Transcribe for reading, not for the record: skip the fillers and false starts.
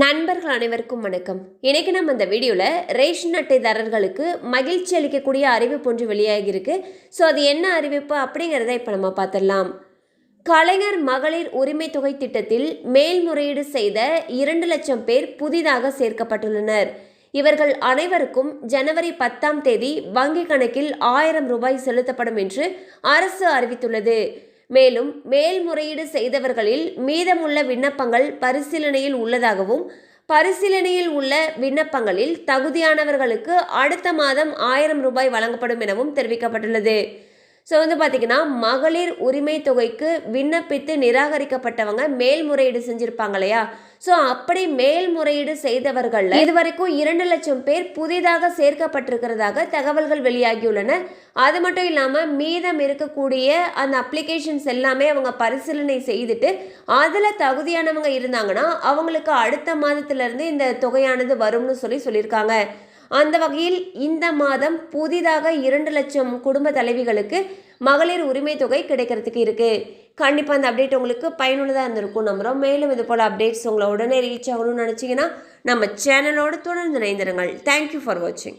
நண்பர்கள் அனைவருக்கும் வணக்கம். இன்னைக்கு நம்ம இந்த வீடியோவில் ரேஷன் அட்டைதாரர்களுக்கு மகிழ்ச்சி அளிக்கக்கூடிய அறிவிப்பு ஒன்று வெளியாகியிருக்கு. ஸோ அது என்ன அறிவிப்பு அப்படிங்கிறத இப்போ நம்ம பார்த்துடலாம். கலைஞர் மகளிர் உரிமை தொகை திட்டத்தில் மேல்முறையீடு செய்த 2 லட்சம் பேர் புதிதாக சேர்க்கப்பட்டுள்ளனர். இவர்கள் அனைவருக்கும் ஜனவரி 10ஆம் தேதி வங்கி கணக்கில் 1000 ரூபாய் செலுத்தப்படும் என்று அரசு அறிவித்துள்ளது. மேலும் மேல்முறையீடு செய்தவர்களில் மீதமுள்ள விண்ணப்பங்கள் பரிசீலனையில் உள்ளதாகவும் பரிசீலனையில் உள்ள விண்ணப்பங்களில் தகுதியானவர்களுக்கு அடுத்த மாதம் 1000 ரூபாய் வழங்கப்படும் எனவும் தெரிவிக்கப்பட்டுள்ளது. ஸோ பார்த்திங்கன்னா மகளிர் உரிமை தொகைக்கு விண்ணப்பித்து நிராகரிக்கப்பட்டவங்க மேல்முறையீடு செஞ்சுருப்பாங்க இல்லையா? ஸோ அப்படி மேல்முறையீடு செய்தவர்கள் இதுவரைக்கும் 2 லட்சம் பேர் புதிதாக சேர்க்கப்பட்டிருக்கிறதாக தகவல்கள் வெளியாகியுள்ளன. அது மட்டும் இல்லாமல் மீதம் இருக்கக்கூடிய அந்த அப்ளிகேஷன்ஸ் எல்லாமே அவங்க பரிசீலனை செய்துட்டு அதில் தகுதியானவங்க இருந்தாங்கன்னா அவங்களுக்கு அடுத்த மாதத்திலிருந்து இந்த தொகையானது வரும்னு சொல்லியிருக்காங்க. அந்த வகையில் இந்த மாதம் புதிதாக 2 லட்சம் குடும்ப தலைவிகளுக்கு மகளிர் உரிமை தொகை கிடைக்கிறதுக்கு இருக்கு. கண்டிப்பாக அந்த அப்டேட் உங்களுக்கு பயனுள்ளதாக இருந்திருக்கும் நம்புகிறோம். மேலும் இது போல் அப்டேட்ஸ் உங்களை உடனே ரீச் ஆகணும்னு நினச்சிங்கன்னா நம்ம சேனலோடு தொடர்ந்து இணைந்திருங்கள். தேங்க்யூ ஃபார் வாட்சிங்.